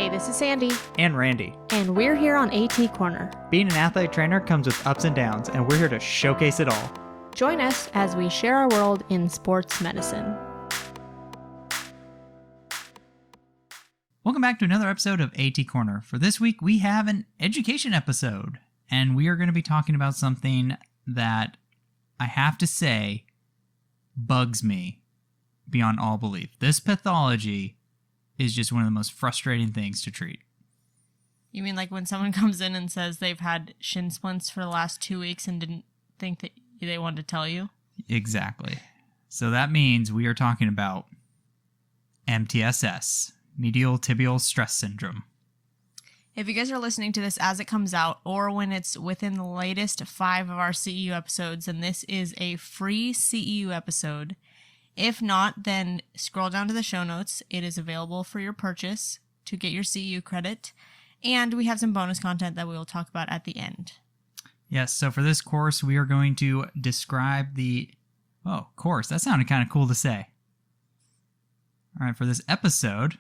Hey, this is Sandy. And Randy. And we're here on AT Corner. Being an athlete trainer comes with ups and downs, and we're here to showcase it all. Join us as we share our world in sports medicine. Welcome back to another episode of AT Corner. For this week, we have an education episode, and we are going to be talking about something that I have to say bugs me beyond all belief. This pathology is just one of the most frustrating things to treat. You mean like when someone comes in and says they've had shin splints for the last 2 weeks and didn't think that they wanted to tell you? Exactly. So that means we are talking about MTSS, Medial Tibial Stress Syndrome. If you guys are listening to this as it comes out or when it's within the latest 5 of our CEU episodes, then this is a free CEU episode. If not, then scroll down to the show notes. It is available for your purchase to get your CEU credit. And we have some bonus content that we will talk about at the end. Yes, so for this course, we are going to describe the... Oh, course. That sounded kind of cool to say. All right, for this episode,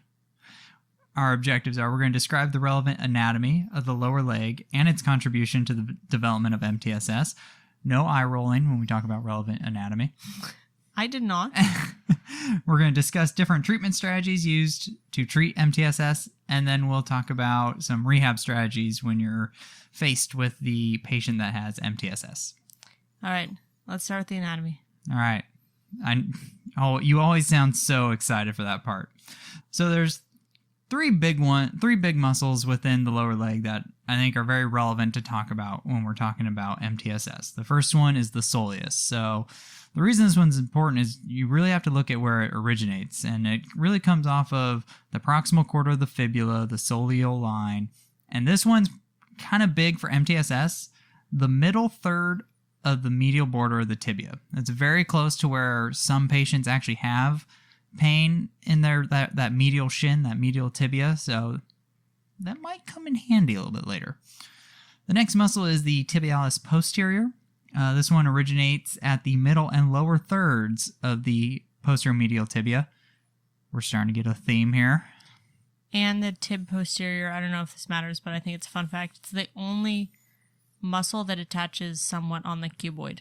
our objectives are we're going to describe the relevant anatomy of the lower leg and its contribution to the development of MTSS. No eye rolling when we talk about relevant anatomy. I did not. We're going to discuss different treatment strategies used to treat MTSS, and then we'll talk about some rehab strategies when you're faced with the patient that has MTSS. All right, let's start with the anatomy. All right. You always sound so excited for that part. So there's three big muscles within the lower leg that I think are very relevant to talk about when we're talking about MTSS. The first one is the soleus. So the reason this one's important is you really have to look at where it originates, and it really comes off of the proximal quarter of the fibula, the soleal line, and this one's kind of big for MTSS, the middle third of the medial border of the tibia. It's very close to where some patients actually have pain in their that medial shin, that medial tibia, so that might come in handy a little bit later. The next muscle is the tibialis posterior. This one originates at the middle and lower thirds of the posterior medial tibia. We're starting to get a theme here. And the tib posterior, I don't know if this matters, but I think it's a fun fact. It's the only muscle that attaches somewhat on the cuboid.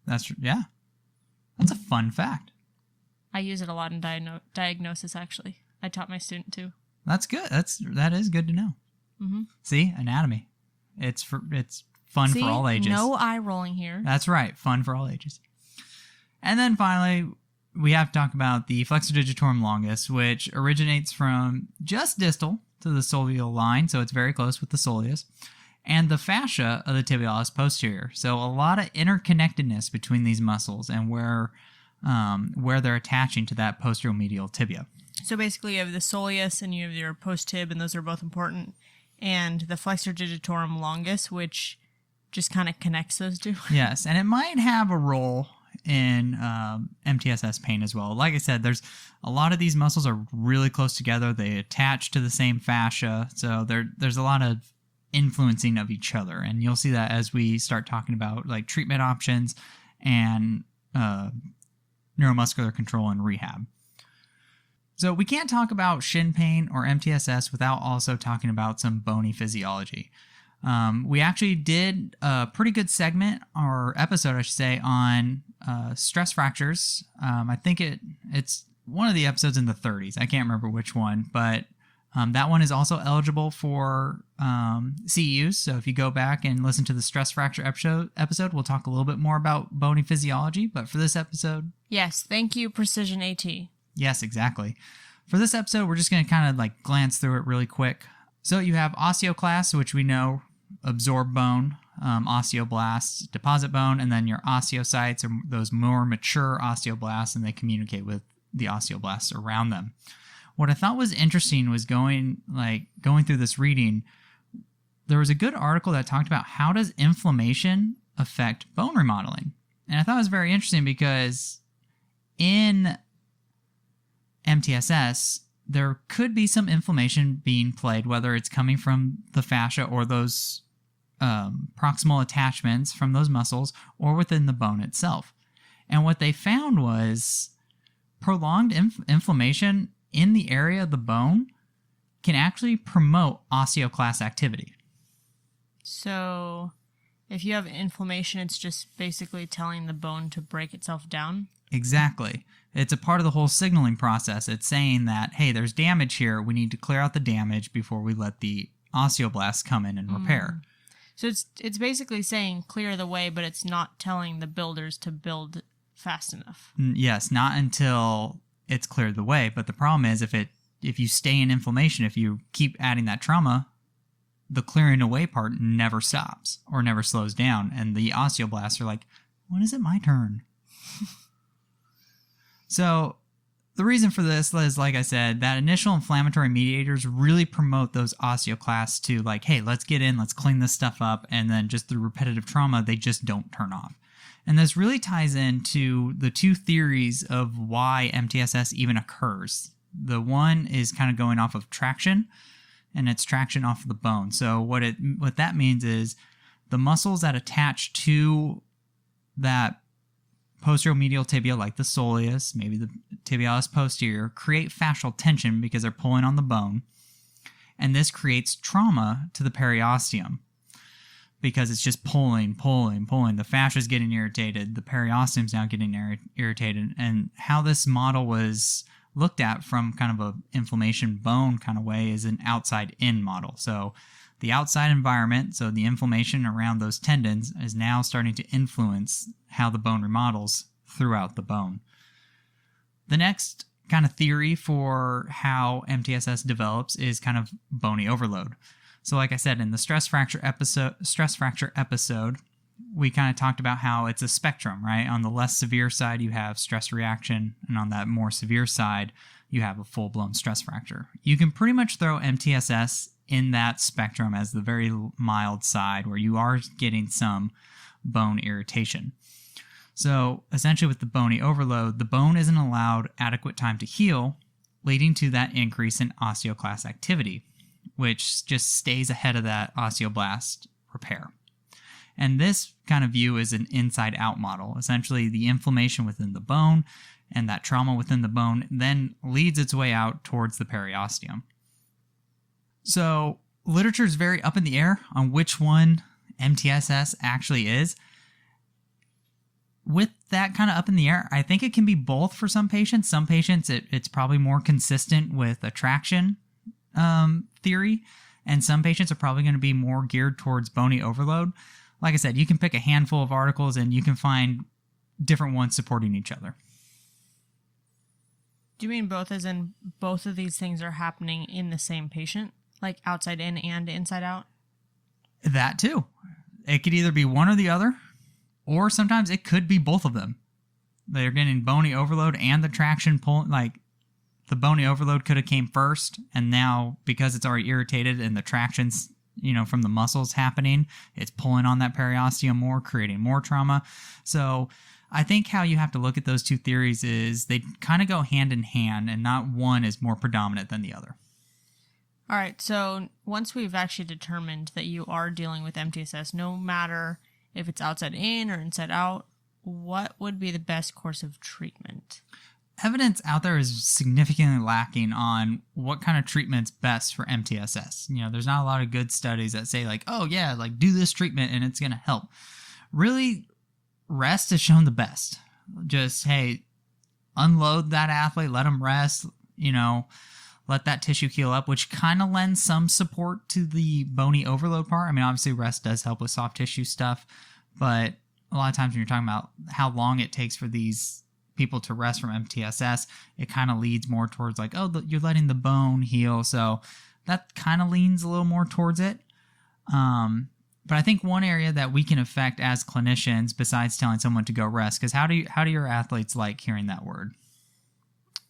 That's a fun fact. I use it a lot in diagnosis, actually. I taught my student too. That's good. That is good to know. Mm-hmm. See, anatomy. It's fun for all ages. No eye rolling here. That's right. Fun for all ages. And then finally, we have to talk about the flexor digitorum longus, which originates from just distal to the soleal line, so it's very close with the soleus, and the fascia of the tibialis posterior. So a lot of interconnectedness between these muscles and where they're attaching to that posterior medial tibia. So basically you have the soleus and you have your post-tib, and those are both important, and the flexor digitorum longus, which just kind of connects those two. Yes, and it might have a role in MTSS pain as well. Like I said, there's a lot of these muscles are really close together. They attach to the same fascia, so there's a lot of influencing of each other, and you'll see that as we start talking about like treatment options and neuromuscular control and rehab. So we can't talk about shin pain or MTSS without also talking about some bony physiology. We actually did a pretty good segment, or episode I should say, on stress fractures. I think it's one of the episodes in the 30s. I can't remember which one, but that one is also eligible for CEUs. So if you go back and listen to the stress fracture episode, we'll talk a little bit more about bony physiology. But for this episode... Yes, thank you, Precision AT. Yes, exactly. For this episode, we're just going to kind of like glance through it really quick. So you have osteoclasts, which we know absorb bone, osteoblasts deposit bone, and then your osteocytes are those more mature osteoblasts, and they communicate with the osteoblasts around them. What I thought was interesting was going through this reading, there was a good article that talked about how does inflammation affect bone remodeling. And I thought it was very interesting because in MTSS, there could be some inflammation being played, whether it's coming from the fascia or those proximal attachments from those muscles or within the bone itself. And what they found was prolonged inflammation in the area of the bone can actually promote osteoclast activity. So if you have inflammation, it's just basically telling the bone to break itself down? Exactly. It's a part of the whole signaling process. It's saying that, hey, there's damage here. We need to clear out the damage before we let the osteoblasts come in and repair. So it's basically saying clear the way, but it's not telling the builders to build fast enough. Yes, not until it's cleared the way. But the problem is if you stay in inflammation, if you keep adding that trauma, the clearing away part never stops or never slows down. And the osteoblasts are like, when is it my turn? So the reason for this is, like I said, that initial inflammatory mediators really promote those osteoclasts to like, hey, let's get in, let's clean this stuff up. And then just through repetitive trauma, they just don't turn off. And this really ties into the two theories of why MTSS even occurs. The one is kind of going off of traction, and it's traction off of the bone. So what that means is the muscles that attach to that posterior medial tibia, like the soleus, maybe the tibialis posterior, create fascial tension because they're pulling on the bone. And this creates trauma to the periosteum because it's just pulling. The fascia is getting irritated. The periosteum's now getting irritated. And how this model was looked at from kind of a inflammation bone kind of way is an outside-in model. So the outside environment, so the inflammation around those tendons, is now starting to influence how the bone remodels throughout the bone. The next kind of theory for how MTSS develops is kind of bony overload. So like I said, in the stress fracture episode, we kind of talked about how it's a spectrum, right? On the less severe side, you have stress reaction, and on that more severe side, you have a full-blown stress fracture. You can pretty much throw MTSS in that spectrum as the very mild side where you are getting some bone irritation. So essentially with the bony overload, the bone isn't allowed adequate time to heal, leading to that increase in osteoclast activity, which just stays ahead of that osteoblast repair. And this kind of view is an inside-out model. Essentially, the inflammation within the bone and that trauma within the bone then leads its way out towards the periosteum. So literature is very up in the air on which one MTSS actually is. With that kind of up in the air, I think it can be both for some patients. Some patients, it's probably more consistent with a traction theory, and some patients are probably going to be more geared towards bony overload. Like I said, you can pick a handful of articles and you can find different ones supporting each other. Do you mean both as in both of these things are happening in the same patient? Like outside in and inside out? That too. It could either be one or the other, or sometimes it could be both of them. They're getting bony overload and the traction pull. Like the bony overload could have came first, and now because it's already irritated and the traction's from the muscles happening, it's pulling on that periosteum more, creating more trauma. So I think how you have to look at those two theories is they kind of go hand in hand, and not one is more predominant than the other. All right, so once we've actually determined that you are dealing with MTSS, no matter if it's outside in or inside out, what would be the best course of treatment? Evidence out there is significantly lacking on what kind of treatment's best for MTSS. There's not a lot of good studies that say like, oh yeah, like do this treatment and it's going to help. Really, rest has shown the best. Just, hey, unload that athlete, let them rest, let that tissue heal up, which kind of lends some support to the bony overload part. I mean, obviously rest does help with soft tissue stuff, but a lot of times when you're talking about how long it takes for these people to rest from MTSS, it kind of leads more towards like, oh, you're letting the bone heal. So that kind of leans a little more towards it. But I think one area that we can affect as clinicians, besides telling someone to go rest, because how do your athletes like hearing that word?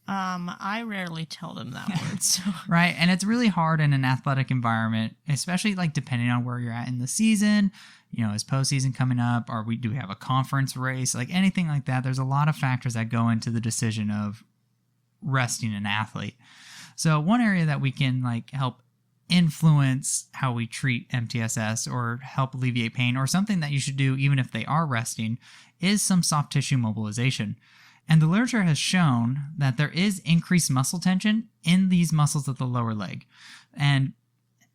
I rarely tell them that word. So. Right. And it's really hard in an athletic environment, especially like depending on where you're at in the season, is postseason coming up, or do we have a conference race, like anything like that. There's a lot of factors that go into the decision of resting an athlete. So one area that we can like help influence how we treat MTSS or help alleviate pain, or something that you should do even if they are resting, is some soft tissue mobilization. And the literature has shown that there is increased muscle tension in these muscles of the lower leg. And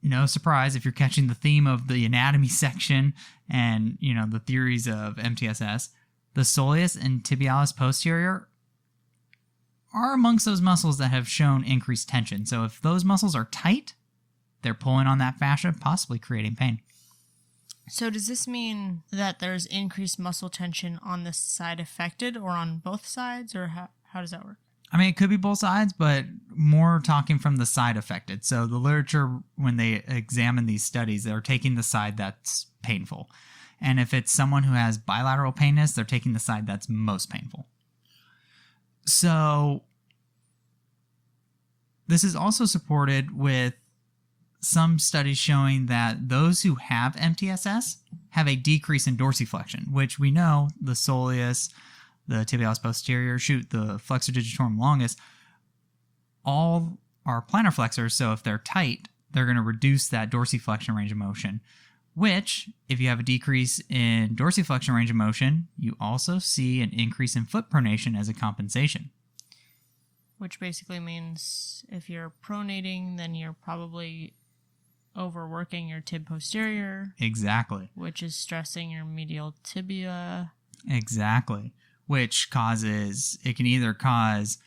no surprise if you're catching the theme of the anatomy section and, the theories of MTSS, the soleus and tibialis posterior are amongst those muscles that have shown increased tension. So if those muscles are tight, they're pulling on that fascia, possibly creating pain. So does this mean that there's increased muscle tension on the side affected or on both sides, or how does that work? I mean, it could be both sides, but more talking from the side affected. So the literature, when they examine these studies, they're taking the side that's painful. And if it's someone who has bilateral painness, they're taking the side that's most painful. So this is also supported with some studies showing that those who have MTSS have a decrease in dorsiflexion, which we know the soleus, the tibialis posterior, the flexor digitorum longus, all are plantar flexors. So if they're tight, they're going to reduce that dorsiflexion range of motion, which if you have a decrease in dorsiflexion range of motion, you also see an increase in foot pronation as a compensation. Which basically means if you're pronating, then you're probably overworking your tib posterior. Exactly. Which is stressing your medial tibia. Exactly. Which it can either cause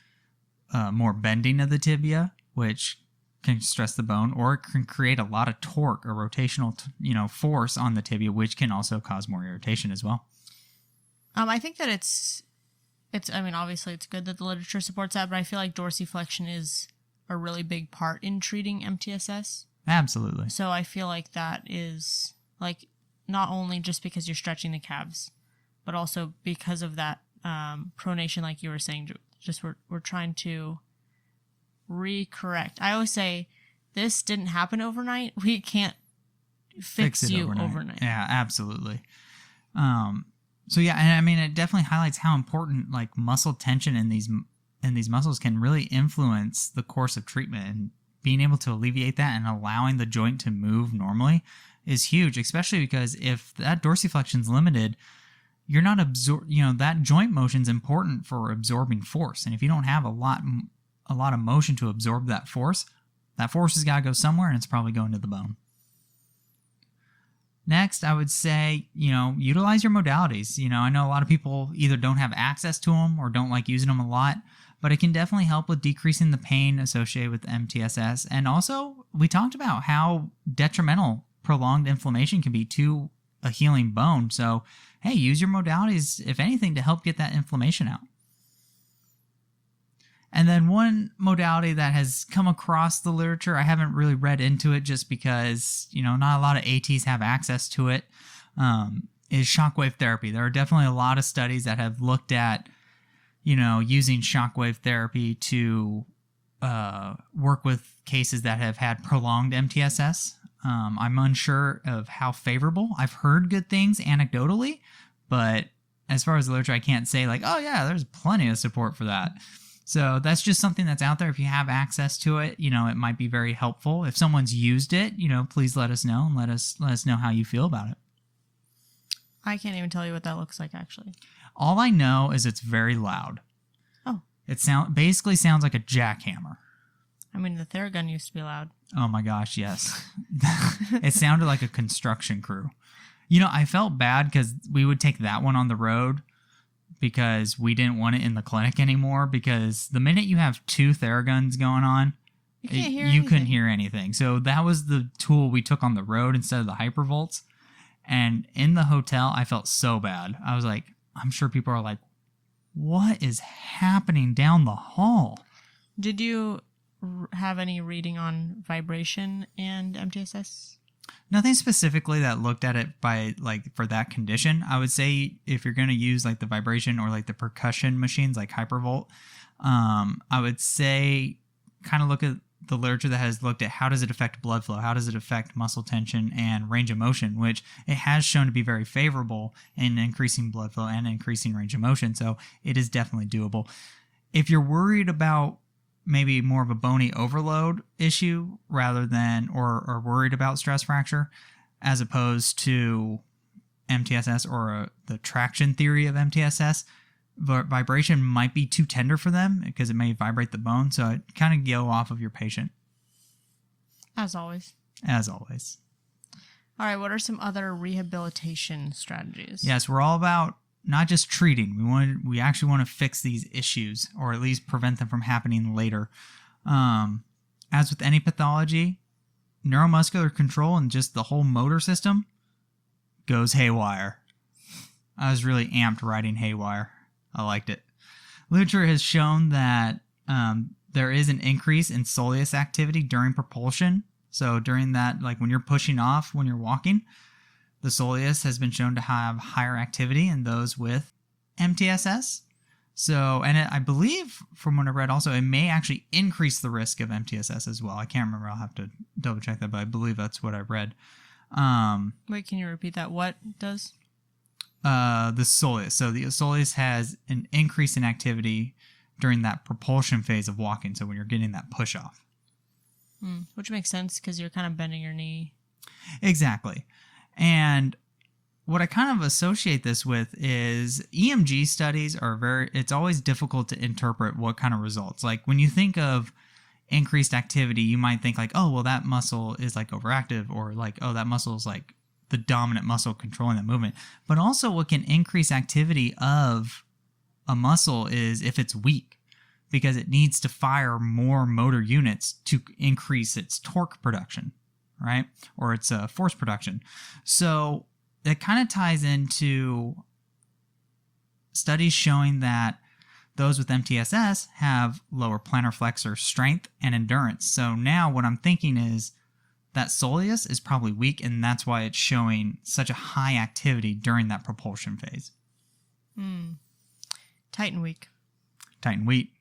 more bending of the tibia, which can stress the bone, or it can create a lot of torque or rotational, force on the tibia, which can also cause more irritation as well. I think that it's, obviously it's good that the literature supports that, but I feel like dorsiflexion is a really big part in treating MTSS. Absolutely. So I feel like that is not only just because you're stretching the calves, but also because of that pronation, like you were saying, just we're trying to recorrect. I always say this didn't happen overnight. We can't fix it overnight. Yeah, absolutely. So yeah, and I mean, it definitely highlights how important muscle tension in these muscles can really influence the course of treatment, and being able to alleviate that and allowing the joint to move normally is huge, especially because if that dorsiflexion is limited, you're not that joint motion is important for absorbing force. And if you don't have a lot of motion to absorb that force has got to go somewhere, and it's probably going to the bone. Next, I would say, utilize your modalities. I know a lot of people either don't have access to them or don't like using them a lot, but it can definitely help with decreasing the pain associated with MTSS. And also, we talked about how detrimental prolonged inflammation can be to a healing bone. So, hey, use your modalities, if anything, to help get that inflammation out. And then one modality that has come across the literature, I haven't really read into it just because, not a lot of ATs have access to it, is shockwave therapy. There are definitely a lot of studies that have looked at, using shockwave therapy to work with cases that have had prolonged MTSS. I'm unsure of how favorable. I've heard good things anecdotally, but as far as the literature, I can't say oh yeah, there's plenty of support for that. So that's just something that's out there. If you have access to it, it might be very helpful. If someone's used it, please let us know and let us know how you feel about it. I can't even tell you what that looks like, actually. All I know is it's very loud. Oh. It basically sounds like a jackhammer. I mean, the Theragun used to be loud. Oh my gosh, yes. It sounded like a construction crew. I felt bad because we would take that one on the road because we didn't want it in the clinic anymore, because the minute you have two Theraguns going on, you couldn't hear anything. So that was the tool we took on the road instead of the Hypervolts. And in the hotel, I felt so bad. I was like, I'm sure people are like, what is happening down the hall? Did you have any reading on vibration and MTSS? Nothing specifically that looked at it by for that condition. I would say if you're going to use the vibration or the percussion machines like Hypervolt, I would say kind of look at the literature that has looked at how does it affect blood flow, how does it affect muscle tension and range of motion, which it has shown to be very favorable in increasing blood flow and increasing range of motion. So it is definitely doable. If you're worried about maybe more of a bony overload issue rather than, or worried about stress fracture, as opposed to MTSS or the traction theory of MTSS, vibration might be too tender for them because it may vibrate the bone. So it kind of go off of your patient. As always. As always. All right, what are some other rehabilitation strategies? Yes, we're all about not just treating. We actually want to fix these issues, or at least prevent them from happening later. As with any pathology, neuromuscular control and just the whole motor system goes haywire. I was really amped writing haywire. I liked it. Literature has shown that there is an increase in soleus activity during propulsion. So during that, like when you're pushing off when you're walking, the soleus has been shown to have higher activity in those with MTSS. So, and I believe from what I read also, it may actually increase the risk of MTSS as well. I can't remember. I'll have to double check that, but I believe that's what I read. Wait, can you repeat that? What does? The soleus. So the soleus has an increase in activity during that propulsion phase of walking. So when you're getting that push off. Which makes sense because you're kind of bending your knee. Exactly. And what I kind of associate this with is EMG studies are it's always difficult to interpret what kind of results. Like when you think of increased activity, you might think like, oh, well, that muscle is like overactive, or like, oh, that muscle is like the dominant muscle controlling that movement. But also what can increase activity of a muscle is if it's weak, because it needs to fire more motor units to increase its torque production, right? Or its force production. So that kind of ties into studies showing that those with MTSS have lower plantar flexor strength and endurance. So now what I'm thinking is that soleus is probably weak, and that's why it's showing such a high activity during that propulsion phase. Tight and weak. Tight and weak.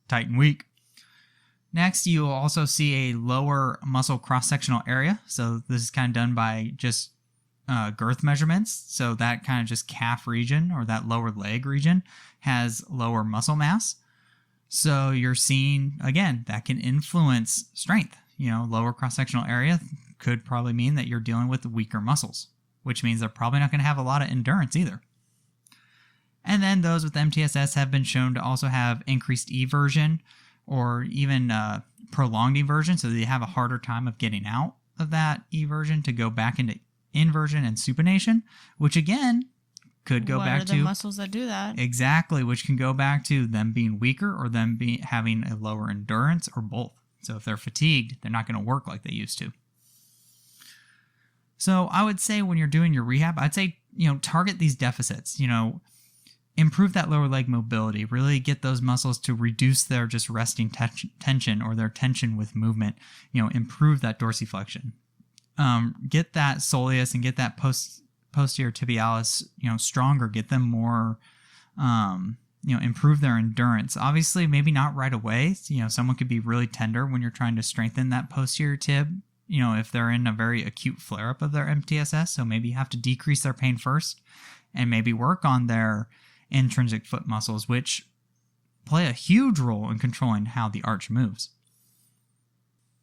Tight and weak. Next, you will also see a lower muscle cross-sectional area. So this is kind of done by just girth measurements. So that kind of just calf region, or that lower leg region, has lower muscle mass. So you're seeing, again, that can influence strength. Lower cross-sectional area could probably mean that you're dealing with weaker muscles, which means they're probably not going to have a lot of endurance either. And then those with MTSS have been shown to also have increased eversion, or even prolonged eversion, so they have a harder time of getting out of that eversion to go back into inversion and supination, which again could go back to the muscles that do that. Exactly, which can go back to them being weaker, or them having a lower endurance, or both. So if they're fatigued, they're not going to work like they used to. So I would say when you're doing your rehab, I'd say, target these deficits, improve that lower leg mobility, really get those muscles to reduce their just resting tension, or their tension with movement, improve that dorsiflexion. Get that soleus and get that posterior tibialis, stronger, get them more, improve their endurance. Obviously, maybe not right away. Someone could be really tender when you're trying to strengthen that posterior tib, if they're in a very acute flare-up of their MTSS. So maybe you have to decrease their pain first, and maybe work on their intrinsic foot muscles, which play a huge role in controlling how the arch moves.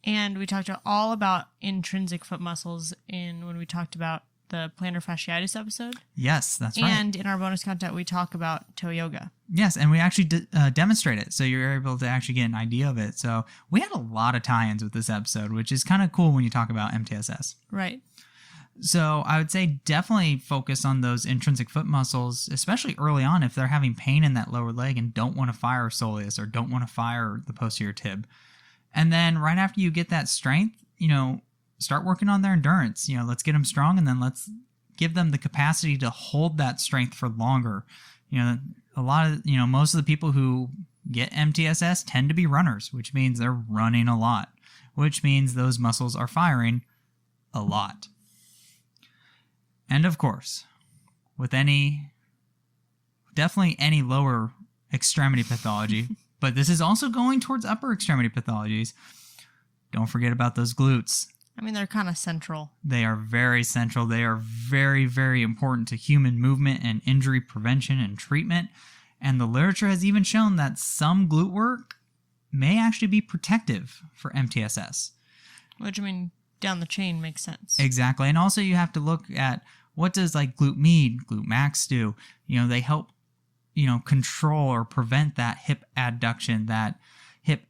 And we talked all about intrinsic foot muscles when we talked about the plantar fasciitis episode. Yes, that's right. And in our bonus content, we talk about toe yoga. Yes, and we actually demonstrate it, so you're able to actually get an idea of it. So we had a lot of tie-ins with this episode, which is kind of cool when you talk about MTSS. Right. So I would say definitely focus on those intrinsic foot muscles, especially early on if they're having pain in that lower leg and don't want to fire soleus, or don't want to fire the posterior tib. And then right after you get that strength, start working on their endurance. Let's get them strong, and then let's give them the capacity to hold that strength for longer. A lot of, most of the people who get MTSS tend to be runners, which means they're running a lot, which means those muscles are firing a lot. And of course, with definitely any lower extremity pathology, but this is also going towards upper extremity pathologies, don't forget about those glutes. I mean, they're kind of central. They are very central. They are very, very important to human movement and injury prevention and treatment. And the literature has even shown that some glute work may actually be protective for MTSS. Which, down the chain makes sense. Exactly. And also you have to look at what does like glute med, glute max do. They help control or prevent that hip adduction, that hip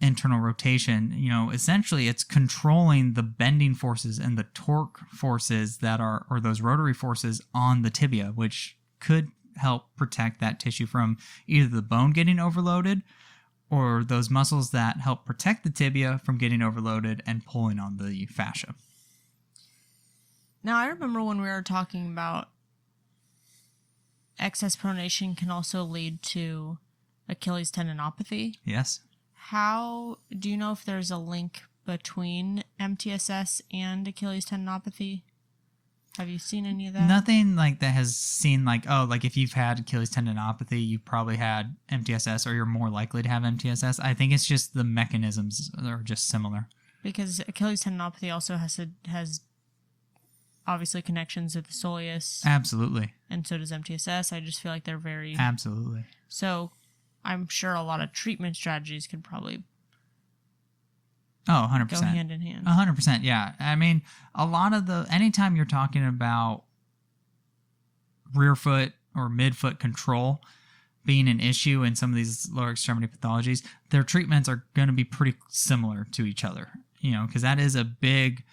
internal rotation. Essentially it's controlling the bending forces and the torque forces or those rotary forces on the tibia, which could help protect that tissue from either the bone getting overloaded or those muscles that help protect the tibia from getting overloaded and pulling on the fascia. Now, I remember when we were talking about excess pronation can also lead to Achilles tendinopathy. Yes. How do you know if there's a link between MTSS and Achilles tendinopathy? Have you seen any of that? Nothing like that has seen if you've had Achilles tendinopathy, you've probably had MTSS, or you're more likely to have MTSS. I think it's just the mechanisms are just similar. Because Achilles tendinopathy also has obviously connections with the soleus. Absolutely. And so does MTSS. I just feel like they're very... Absolutely. So I'm sure a lot of treatment strategies could probably... Oh, 100%. Go hand in hand. 100%, yeah. I mean, anytime you're talking about rear foot or midfoot control being an issue in some of these lower extremity pathologies, their treatments are going to be pretty similar to each other, because that is a big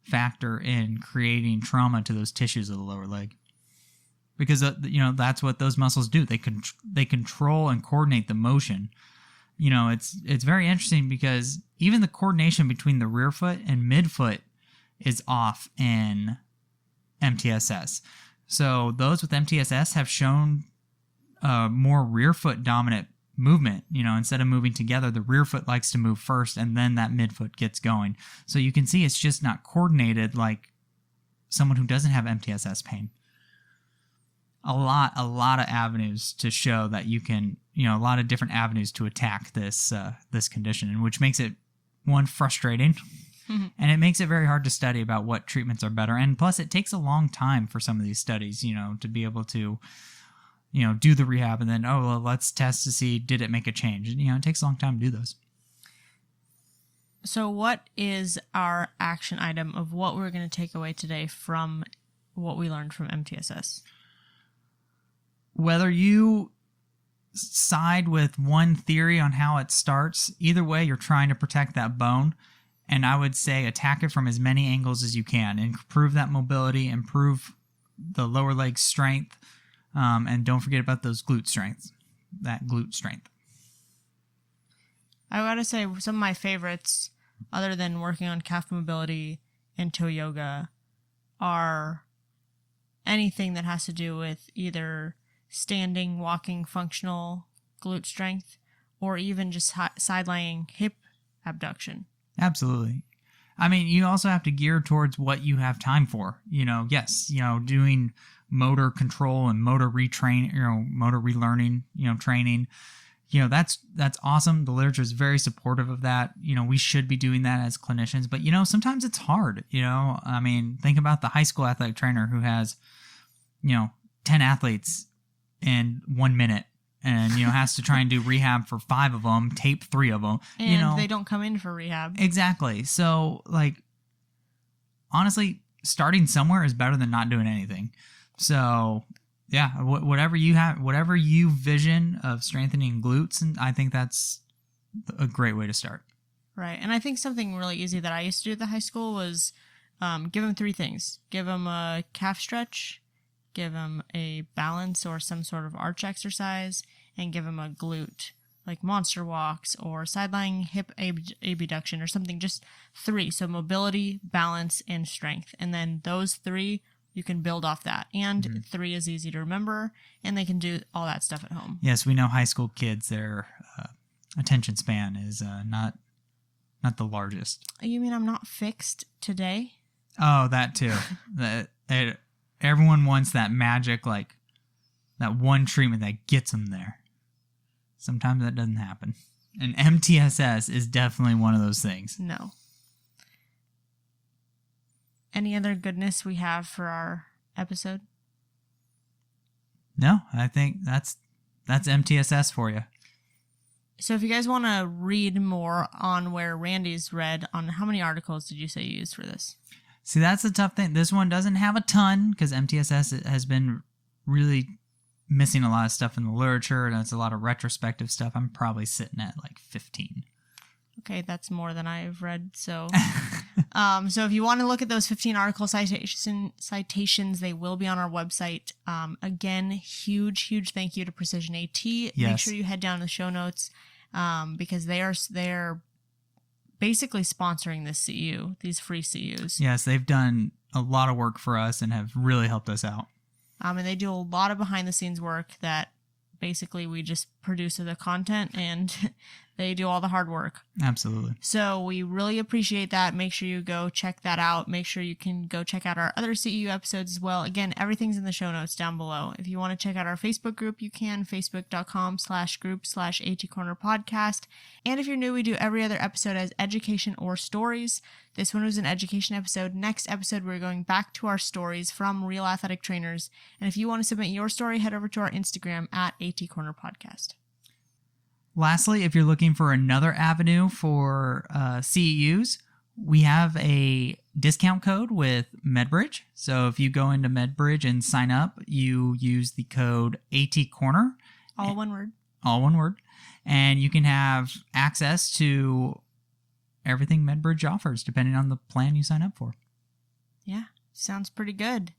factor in creating trauma to those tissues of the lower leg. Because, that's what those muscles do. They control and coordinate the motion. It's very interesting because even the coordination between the rear foot and midfoot is off in MTSS. So those with MTSS have shown more rear foot dominant movement. Instead of moving together, the rear foot likes to move first and then that midfoot gets going. So you can see it's just not coordinated like someone who doesn't have MTSS pain. A lot of avenues to show that you can, a lot of different avenues to attack this condition, and which makes it, one, frustrating, and it makes it very hard to study about what treatments are better. And plus, it takes a long time for some of these studies, to be able to, do the rehab and then, let's test to see, did it make a change? And, it takes a long time to do those. So what is our action item of what we're going to take away today from what we learned from MTSS? Whether you side with one theory on how it starts, either way, you're trying to protect that bone. And I would say attack it from as many angles as you can. Improve that mobility, improve the lower leg strength, and don't forget about those glute strengths. That glute strength. I gotta say, some of my favorites, other than working on calf mobility and toe yoga, are anything that has to do with either standing, walking, functional glute strength, or even just side-lying hip abduction. Absolutely. I mean, you also have to gear towards what you have time for. Yes, doing motor control and motor retrain, motor relearning, training. That's awesome. The literature is very supportive of that. We should be doing that as clinicians, but sometimes it's hard. I mean, think about the high school athletic trainer who has, 10 athletes in 1 minute and, has to try and do rehab for 5 of them, tape 3 of them. And they don't come in for rehab. Exactly. So, honestly, starting somewhere is better than not doing anything. So, yeah, whatever you vision of strengthening glutes, and I think that's a great way to start. Right. And I think something really easy that I used to do at the high school was give them 3 things. Give them a calf stretch, give them a balance or some sort of arch exercise, and give them a glute, like monster walks or side-lying hip abduction or something, just 3. So mobility, balance, and strength. And then those 3, you can build off that. And 3 is easy to remember, and they can do all that stuff at home. Yes, we know high school kids, their attention span is not the largest. You mean I'm not fixed today? Oh, that too. Everyone wants that magic, that one treatment that gets them there. Sometimes that doesn't happen. And MTSS is definitely one of those things. No. Any other goodness we have for our episode? No, I think that's MTSS for you. So if you guys want to read more on where Randy's read, on how many articles did you say you used for this? See, that's the tough thing. This one doesn't have a ton because MTSS has been really missing a lot of stuff in the literature, and it's a lot of retrospective stuff. I'm probably sitting at like 15. Okay, that's more than I've read. So, so if you want to look at those 15 article citations, they will be on our website. Again, huge thank you to Precision AT. Make Yes. sure you head down to the show notes because they're basically sponsoring this CEU, these free CEUs. Yes, they've done a lot of work for us and have really helped us out. And they do a lot of behind the scenes work that basically we just produce the content and they do all the hard work. Absolutely. So we really appreciate that. Make sure you go check that out. Make sure you can go check out our other CEU episodes as well. Again, everything's in the show notes down below. If you want to check out our Facebook group, you can, facebook.com/group/ATcornerPodcast. And if you're new, we do every other episode as education or stories. This one was an education episode. Next episode, we're going back to our stories from real athletic trainers. And if you want to submit your story, head over to our Instagram at ATcornerPodcast. Lastly, if you're looking for another avenue for CEUs, we have a discount code with MedBridge. So if you go into MedBridge and sign up, you use the code ATcorner. All one word. All one word. And you can have access to everything MedBridge offers, depending on the plan you sign up for. Yeah, sounds pretty good.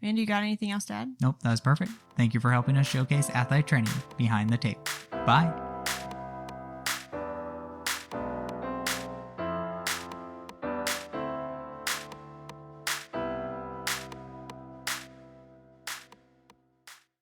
Randy, you got anything else to add? Nope, that was perfect. Thank you for helping us showcase athletic training behind the tape. Bye.